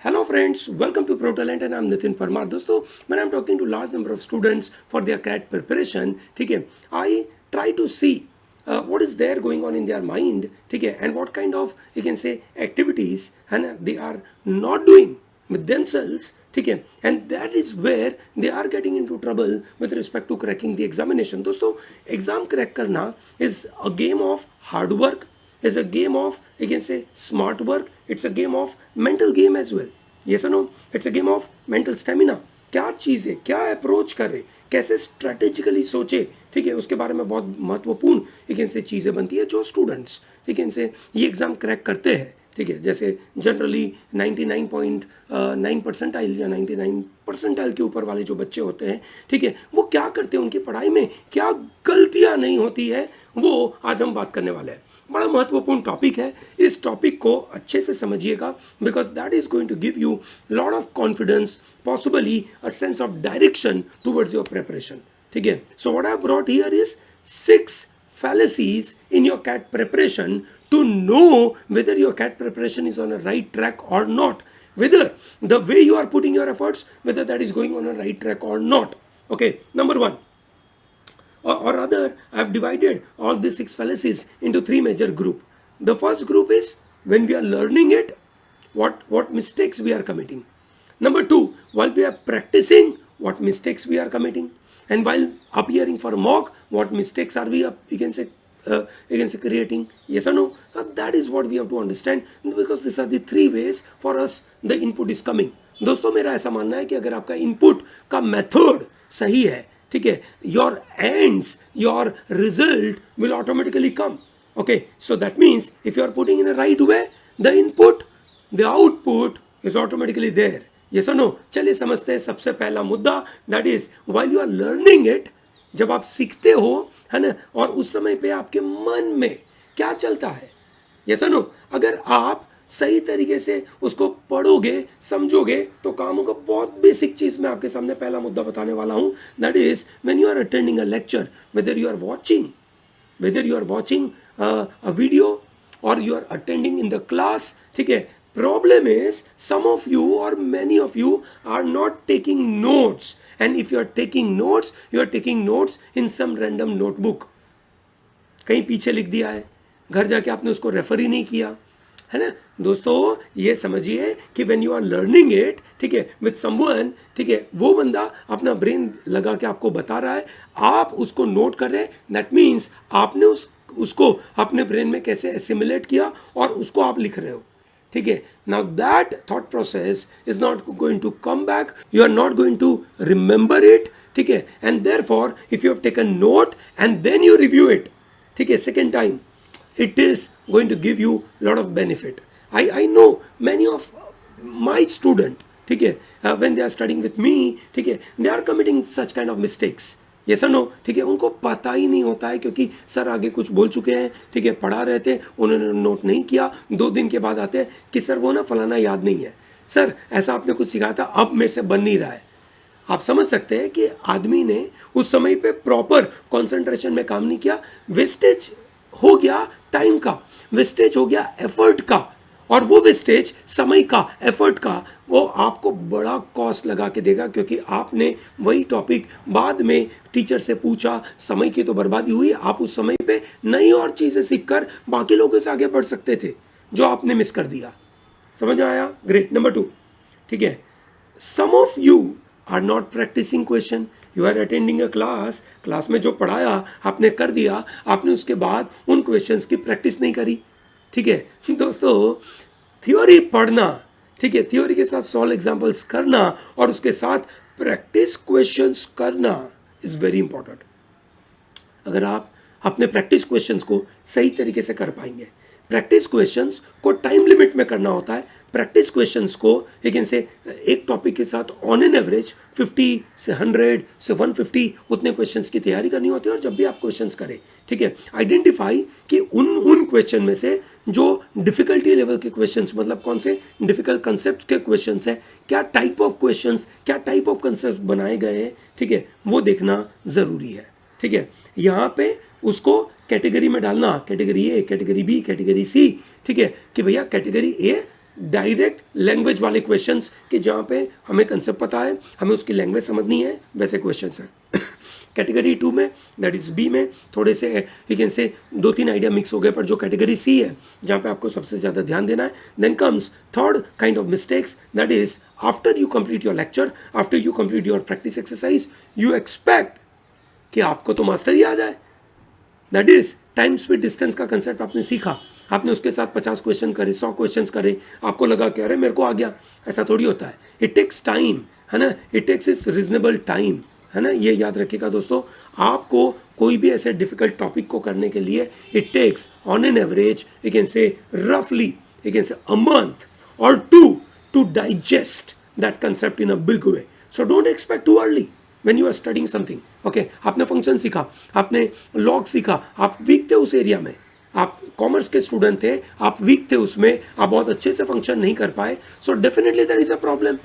Hello friends, welcome to ProTalent and I'm Nitin Parmar. दोस्तों, when I'm talking to large number of students for their CAT preparation, ठीक है, I try to see what is there going on in their mind, ठीक है, and what kind of you can say activities and they are not doing with themselves, ठीक है, and that is where they are getting into trouble with respect to cracking the examination. दोस्तों, exam crack करना is a game of hard work. Is a game of, you can say, smart work. It's a game of mental game as well. Yes or no? It's a game of mental stamina. क्या चीज़ है, क्या approach करे, कैसे strategically सोचे, ठीक है, उसके बारे में बहुत महत्वपूर्ण एक इनसे चीज़ें बनती है जो स्टूडेंट्स ठीक है इनसे ये एग्ज़ाम क्रैक करते हैं. ठीक है, जैसे जनरली 99.9 परसेंटाइल या 99 परसेंटाइल के ऊपर वाले जो बच्चे होते हैं, ठीक है, वो क्या करते हैं, उनकी पढ़ाई में क्या गलतियां नहीं होती है, वो आज हम बात करने वाले हैं. बड़ा महत्वपूर्ण टॉपिक है. इस टॉपिक को अच्छे से समझिएगा because that is going to give you lot of confidence, possibly a sense of direction towards your preparation. ठीक है, so what I brought here is 6 fallacies in your CAT preparation to know whether your CAT preparation is on a right track or not, whether the way you are putting your efforts, whether that is going on a right track or not. Okay, number one, or rather I have divided all these 6 fallacies into 3 major group. The first group is when we are learning it, what mistakes we are committing. Number 2, while we are practicing, what mistakes we are committing. And while appearing for a mock, what mistakes are we you can say creating. Yes or no? That is what we have to understand because these are the 3 ways for us the input is coming. दोस्तों, मेरा ऐसा मानना है कि अगर आपका input का method सही है, ठीक है, your ends, your result will automatically come. Okay, so that means if you are putting in a right way, the input, the output is automatically there. Yes or no? चलिए समझते हैं सबसे पहला मुद्दा, that is while you are learning it, जब आप सीखते हो, है ना, और उस समय पे आपके मन में क्या चलता है. Yes or no? अगर आप सही तरीके से उसको पढ़ोगे, समझोगे तो काम होगा. बहुत बेसिक चीज मैं आपके सामने पहला मुद्दा बताने वाला हूं, that is when you are attending a lecture, whether you are watching a video or you are attending in the class, ठीक है. Problem is some of you or many of you are not taking notes, and if you are taking notes in some random notebook. कहीं पीछे लिख दिया है, घर जाके आपने उसको रेफर ही नहीं किया, है ना. दोस्तों, ये समझिए कि when you are learning it, ठीक है, with someone, ठीक है, वो बंदा अपना ब्रेन लगा के आपको बता रहा है, आप उसको नोट कर रहे हैं. दैट मीन्स आपने उसको अपने ब्रेन में कैसे एसिमुलेट किया और उसको आप लिख रहे हो. ठीक है, now that thought process is not going to come back, you are not going to remember it. ठीक है, and therefore if you have taken note and then you review it, ठीक है, second time, it is going to give you lot of benefit. I know many of my student, ठीक है, when they are studying with me, ठीक है, they are committing such kind of mistakes. ये sir no, ठीक है, उनको पता ही नहीं होता है क्योंकि सर आगे कुछ बोल चुके हैं, ठीक है, पढ़ा रहे थे, उन्होंने नोट नहीं किया. 2 दिन के बाद आते हैं कि सर वो ना फलाना याद नहीं है, सर ऐसा आपने कुछ सिखाया था, अब मेरे से बन नहीं रहा है. आप समझ सकते हैं कि आदमी ने उस समय पे प्रॉपर कॉन्सेंट्रेशन में काम नहीं किया. वेस्टेज हो गया टाइम का, वेस्टेज हो गया एफर्ट का, और वो वेस्टेज समय का, एफर्ट का, वो आपको बड़ा कॉस्ट लगा के देगा क्योंकि आपने वही टॉपिक बाद में टीचर से पूछा, समय की तो बर्बादी हुई. आप उस समय पे नई और चीज़ें सीखकर बाकी लोगों से आगे बढ़ सकते थे जो आपने मिस कर दिया. समझ आया? ग्रेट. नंबर 2, ठीक है, some of you are not practising question. You are attending a class में जो पढ़ाया आपने कर दिया, आपने उसके बाद उन क्वेश्चंस की प्रैक्टिस नहीं करी. ठीक है दोस्तों, थ्योरी पढ़ना, ठीक है, थ्योरी के साथ सॉल्व एग्जाम्पल्स करना और उसके साथ प्रैक्टिस क्वेश्चंस करना इज वेरी इंपॉर्टेंट. अगर आप अपने प्रैक्टिस क्वेश्चंस को सही तरीके से कर पाएंगे, प्रैक्टिस क्वेश्चंस को टाइम लिमिट में करना होता है. प्रैक्टिस क्वेश्चंस को लेकिन से एक टॉपिक के साथ ऑन एन एवरेज 50 से 100 से 150 उतने क्वेश्चंस की तैयारी करनी होती है. और जब भी आप क्वेश्चंस करें, ठीक है, आइडेंटिफाई कि उन क्वेश्चन में से जो डिफिकल्टी लेवल के क्वेश्चंस, मतलब कौन से डिफिकल्ट कंसेप्ट के क्वेश्चंस हैं, क्या टाइप ऑफ क्वेश्चंस, क्या टाइप ऑफ कंसेप्ट बनाए गए हैं, ठीक है, वो देखना ज़रूरी है. ठीक है, यहाँ पे उसको कैटेगरी में डालना, category A, category B, category C, ठीक है, कि भैया कैटेगरी ए डायरेक्ट लैंग्वेज वाले क्वेश्चंस कि जहाँ पे हमें कंसेप्ट पता है, हमें उसकी लैंग्वेज समझनी है, वैसे क्वेश्चंस हैं. कैटेगरी 2 में, दैट इज बी में, थोड़े से यू कैन से 2-3 आइडिया मिक्स हो गए, पर जो कैटेगरी सी है जहाँ पे आपको सबसे ज़्यादा ध्यान देना है. Then comes third kind of mistakes, that is after you complete your lecture, after you complete your practice exercise, you expect कि आपको तो मास्टर ही आ जाए. That is time speed distance का कंसेप्ट आपने सीखा, आपने उसके साथ 50 क्वेश्चन करे, 100 क्वेश्चन करे, आपको लगा कि अरे मेरे को आ गया. ऐसा थोड़ी होता है. इट टेक्स टाइम, है ना. It takes it's reasonable time, है ना. ये याद रखिएगा दोस्तों. आपको कोई भी ऐसे डिफिकल्ट टॉपिक को करने के लिए it takes on an average you can say रफली you can say a month और 2 to digest that concept in a big way. So don't expect too early when you are studying something. okay, आपने function सीखा, आपने log सीखा, आप week थे उस area में, आप कॉमर्स के स्टूडेंट थे, आप वीक थे उसमें, आप बहुत अच्छे से फंक्शन नहीं कर पाए, so definitely there is a problem.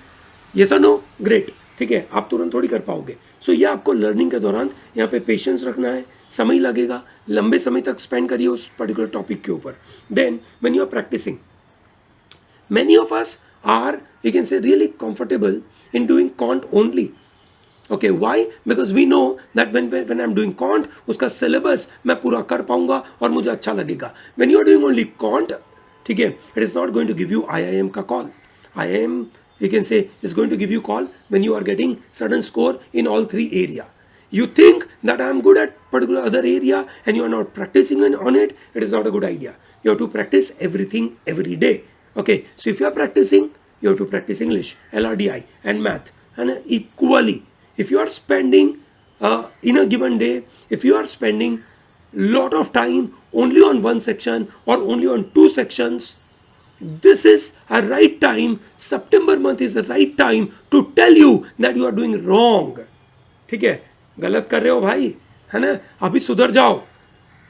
Yes or no? Great. ठीक है, आप तुरंत थोड़ी कर पाओगे. सो ये आपको लर्निंग के दौरान यहाँ पे पेशेंस रखना है, समय लगेगा, लंबे समय तक स्पेंड करिए उस पर्टिकुलर टॉपिक के ऊपर. Then when you are practising, many of us are you can say really comfortable in doing quant only. Okay, why? Because we know that when I'm doing quant, उसका syllabus मैं पूरा कर पाऊंगा और मुझे अच्छा लगेगा. When you are doing only quant, ठीक है, it is not going to give you IIM का call. IIM you can say is going to give you call when you are getting certain score in all 3 area. You think that I am good at particular other area and you are not practicing on it. It is not a good idea. You have to practice everything every day. Okay, so if you are practicing, you have to practice English, LRDI and math, and equally. If you are spending in a given day, if you are spending lot of time only on one section or only on 2 sections, this is a right time. September month is the right time to tell you that you are doing wrong. ठीक है, गलत कर रहे हो भाई, है ना. अभी सुधर जाओ,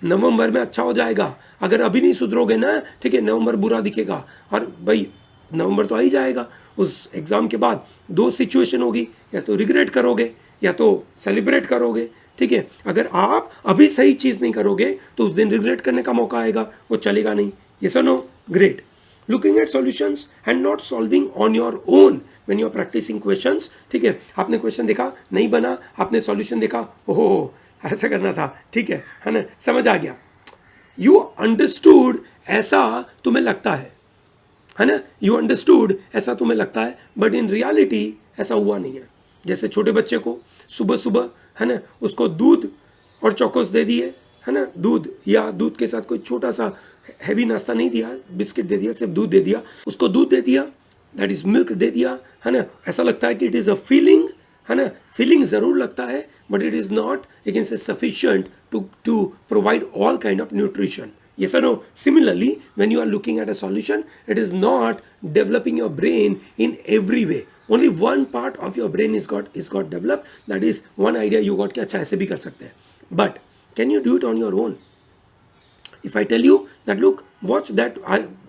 नवंबर में अच्छा हो जाएगा. अगर अभी नहीं सुधरोगे ना, ठीक है, नवंबर बुरा दिखेगा. और भाई नवंबर तो आ ही जाएगा. उस एग्ज़ाम के बाद 2 सिचुएशन होगी, या तो रिग्रेट करोगे या तो सेलिब्रेट करोगे. ठीक है, अगर आप अभी सही चीज़ नहीं करोगे तो उस दिन रिग्रेट करने का मौका आएगा, वो चलेगा नहीं. Yes or no? Great. Looking at solutions and not solving on your own when you are practising questions. ठीक है, आपने क्वेश्चन देखा, नहीं बना, आपने सॉल्यूशन देखा, ओहो ऐसा करना था, ठीक है ना, समझ आ गया. यू अंडरस्टूड, ऐसा तुम्हें लगता है ना. यू अंडरस्टूड, ऐसा तुम्हें लगता है, बट इन रियलिटी ऐसा हुआ नहीं है. जैसे छोटे बच्चे को सुबह सुबह, है ना, उसको दूध और चौकोस दे दिए, है ना, दूध या दूध के साथ कोई छोटा सा हैवी नाश्ता नहीं दिया, बिस्किट दे दिया, सिर्फ दूध दे दिया, उसको दूध दे दिया, दैट इज मिल्क दे दिया, है ना. ऐसा लगता है कि इट इज़ अ फीलिंग, है ना. फीलिंग ज़रूर लगता है, but it is not you can say sufficient to provide all kind of nutrition. Yes or no? Similarly, when you are looking at a solution, it is not developing your brain in every way. Only one part of your brain is got developed. That is one idea you got कि अच्छा ऐसे भी कर सकते हैं. But can you do it on your own? If I tell you that look, watch that,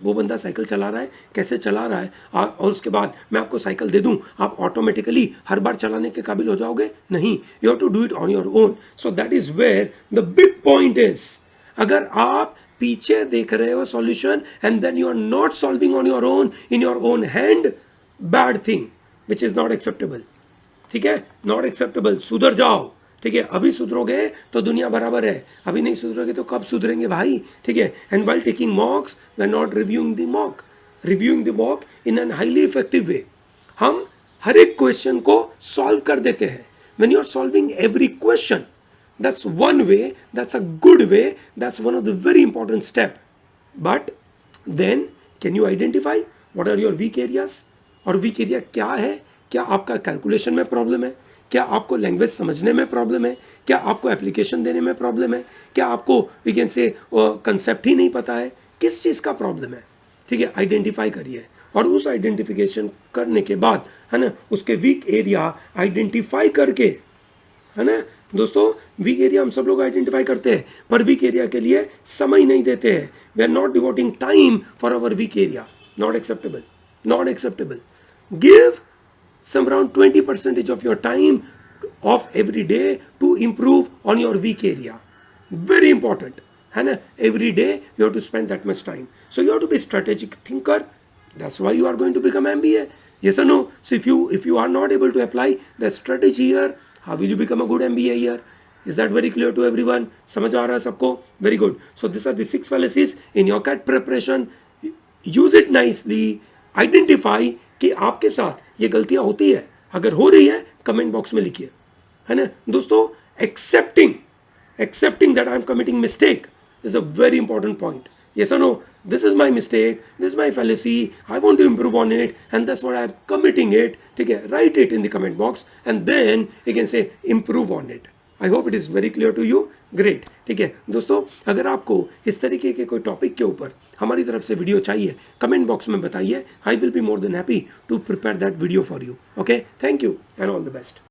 वो बंदा cycle चला रहा है, कैसे चला रहा है, और उसके बाद मैं आपको साइकिल दे दूं, आप ऑटोमेटिकली हर बार चलाने के काबिल हो जाओगे? नहीं. You have to do it on your own. So that is where the big point is. अगर आप पीछे देख रहे हो solution and then you are not solving on your own in your own hand, bad thing which is not acceptable. ठीक है, not acceptable. सुधर जाओ. ठीक है, अभी सुधरोगे तो दुनिया बराबर है, अभी नहीं सुधरोगे तो कब सुधरेंगे भाई. ठीक है, and while taking mocks we are not reviewing the mock in an highly effective way. हम हर एक क्वेश्चन को सॉल्व कर देते हैं. When you are solving every question, that's one way, that's a good way, that's one of the very important step. But then can you identify what are your weak areas? और weak area क्या है? क्या आपका calculation में problem है? क्या आपको language समझने में प्रॉब्लम है? क्या आपको एप्लीकेशन देने में प्रॉब्लम है? क्या आपको वी कैन से कंसेप्ट ही नहीं पता है? किस चीज़ का प्रॉब्लम है? ठीक है, आइडेंटिफाई करिए, और उस आइडेंटिफिकेशन करने के बाद, है ना, उसके वीक एरिया आइडेंटिफाई करके, है ना दोस्तों, वीक एरिया हम सब लोग आइडेंटिफाई करते हैं, पर वीक एरिया के लिए समय नहीं देते हैं. We are not devoting time for our weak area. Not acceptable, not acceptable. Give some around 20% of your time of every day to improve on your weak area. Very important, है ना. Every day you have to spend that much time. So you have to be strategic thinker. That's why you are going to become MBA. Yes or no? So if you are not able to apply that strategy here, how will you become a good MBA here? Is that very clear to everyone? समझ आ रहा है सबको? Very good. So these are the 6 fallacies in your CAT preparation. Use it nicely. Identify कि आपके साथ ये गलतियां होती है. अगर हो रही है कमेंट बॉक्स में लिखिए, है ना दोस्तों. accepting that I'm committing mistake is a very important point. Yes or no? This is my mistake, this is my fallacy, I want to improve on it, and that's what I'm committing it. ठीक है, write it in the comment box and then you can say improve on it. I hope it is very clear to you. Great. ठीक है दोस्तों, अगर आपको इस तरीके के कोई टॉपिक के ऊपर हमारी तरफ से वीडियो चाहिए कमेंट बॉक्स में बताइए. I will be more than happy to prepare that video for you. Okay, thank you and all the best.